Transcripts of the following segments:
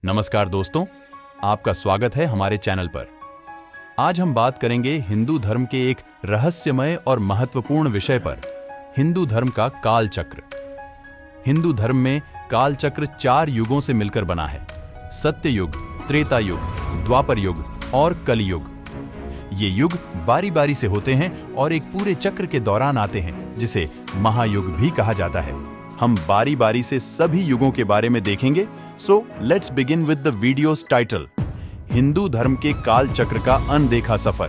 नमस्कार दोस्तों, आपका स्वागत है हमारे चैनल पर। आज हम बात करेंगे हिंदू धर्म के एक रहस्यमय और महत्वपूर्ण विषय पर, हिंदू धर्म का काल चक्र। हिंदू धर्म में काल चक्र 4 युगों से मिलकर बना है: सत्य युग, त्रेता युग, द्वापर युग और कलियुग। ये युग बारी बारी से होते हैं और एक पूरे चक्र के दौरान आते हैं, जिसे महायुग भी कहा जाता है। हम बारी बारी से सभी युगों के बारे में देखेंगे। So let's begin with the video's title, Hindu धर्म के काल चक्र का अनदेखा सफर।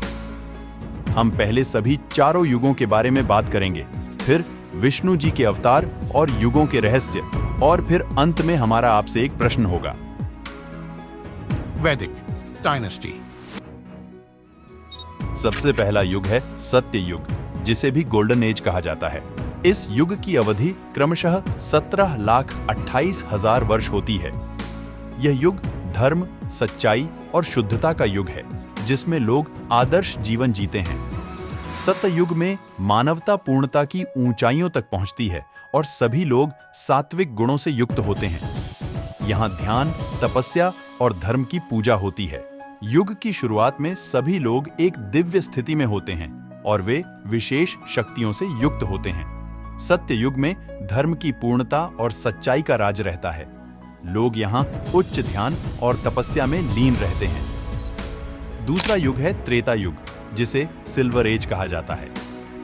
हम पहले सभी 4 युगों के बारे में बात करेंगे, फिर विष्णु जी के अवतार और युगों के रहस्य, और फिर अंत में हमारा आपसे एक प्रश्न होगा। वैदिक डायनेस्टी। सबसे पहला युग है सत्य युग, जिसे भी गोल्डन एज कहा जाता है। इस युग की अवधि क्रमशः 17,28,000 वर्ष होती है। यह युग धर्म, सच्चाई और शुद्धता का युग है, जिसमें लोग आदर्श जीवन जीते हैं। सत्य युग में मानवता पूर्णता की ऊंचाइयों तक पहुंचती है और सभी लोग सात्विक गुणों से युक्त होते हैं। यहाँ ध्यान, तपस्या और धर्म की पूजा होती है। युग की शुरुआत में सभी लोग एक दिव्य स्थिति में होते हैं और वे विशेष शक्तियों से युक्त होते हैं। सत्य युग में धर्म की पूर्णता और सच्चाई का राज रहता है। लोग यहाँ उच्च ध्यान और तपस्या में लीन रहते हैं। दूसरा युग है त्रेता युग, जिसे सिल्वर एज कहा जाता है।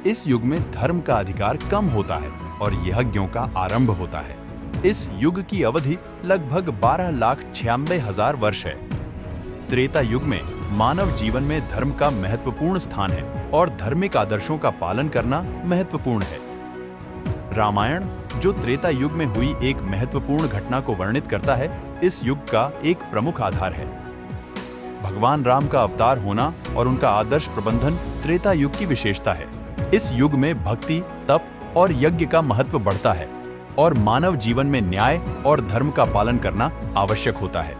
इस युग में धर्म का अधिकार कम होता है और यज्ञों का आरंभ होता है। इस युग की अवधि लगभग 12,96,000 वर्ष है। त्रेता युग में मानव जीवन में धर्म का महत्वपूर्ण स्थान है और धार्मिक आदर्शों का पालन करना महत्वपूर्ण है। रामायण, जो त्रेता युग में हुई एक महत्वपूर्ण घटना को वर्णित करता है, इस युग का एक प्रमुख आधार है। भगवान राम का अवतार होना और उनका आदर्श प्रबंधन त्रेता युग की विशेषता है। इस युग में भक्ति, तप और यज्ञ का महत्व बढ़ता है और मानव जीवन में न्याय और धर्म का पालन करना आवश्यक होता है।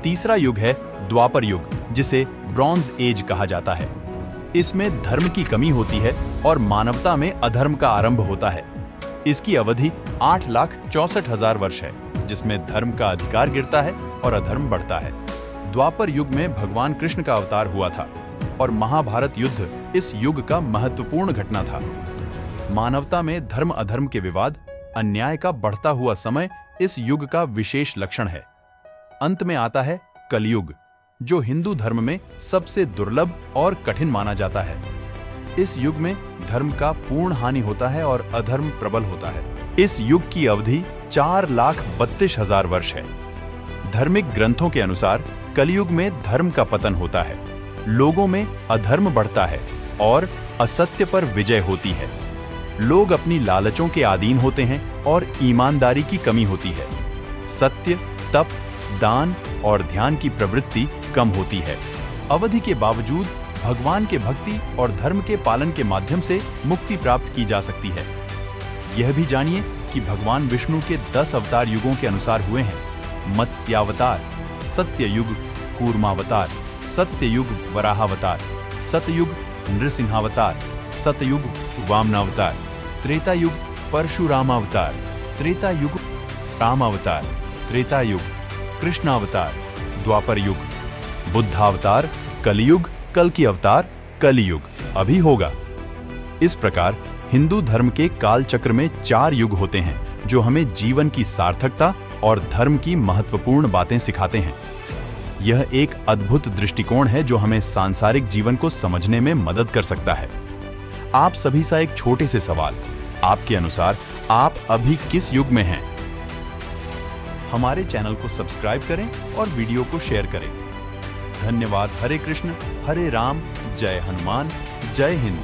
तीसरा युग है द्वापर युग, जिसे ब्रॉन्ज एज कहा जाता है। इसमें धर्म की कमी होती है और मानवता में अधर्म का आरंभ होता है। इसकी अवधि 8,64,000 वर्ष है, जिसमें धर्म का अधिकार गिरता है और अधर्म बढ़ता है। द्वापर युग में भगवान कृष्ण का अवतार हुआ था और महाभारत युद्ध इस युग का महत्वपूर्ण घटना था। मानवता में धर्म अधर्म के विवाद, अन्याय का बढ़ता हुआ समय इस युग का विशेष लक्षण है। अंत में आता है कलियुग, जो हिंदू धर्म में सबसे दुर्लभ और कठिन माना जाता है। इस युग में धर्म का पूर्ण हानि होता है और अधर्म प्रबल होता है। इस युग की अवधि 4,32,000 वर्ष है। धार्मिक ग्रंथों के अनुसार कलियुग में धर्म का पतन होता है, लोगों में अधर्म बढ़ता है और असत्य पर विजय होती है। लोग अपनी लालचों के अधीन होते हैं और ईमानदारी की कमी होती है। सत्य, तप, दान और ध्यान की प्रवृत्ति कम होती है। अवधि के बावजूद भगवान के भक्ति और धर्म के पालन के माध्यम से मुक्ति प्राप्त की जा सकती है। यह भी जानिए कि भगवान विष्णु के 10 अवतार युगों के अनुसार हुए हैं: मत्स्यावतार, सत्ययुग कूर्मावतार, सत्ययुग वराहावतार, सतयुग नृसिंहावतार, सतयुग वामनावतार, त्रेता युग परशुरामावतार, त्रेता युग रामावतार, त्रेता युग कृष्णावतार, द्वापर युग बुद्धावतार, कलियुग कल्कि अवतार, कलियुग अभी होगा। इस प्रकार हिंदू धर्म के काल चक्र में 4 युग होते हैं, जो हमें जीवन की सार्थकता और धर्म की महत्वपूर्ण बातें सिखाते हैं। यह एक अद्भुत दृष्टिकोण है जो हमें सांसारिक जीवन को समझने में मदद कर सकता है। आप सभी सा एक छोटे से सवाल, आपके अनुसार आप अभी किस युग में हैं? हमारे चैनल को सब्सक्राइब करें और वीडियो को शेयर करें। धन्यवाद। हरे कृष्ण, हरे राम, जय हनुमान, जय हिंद।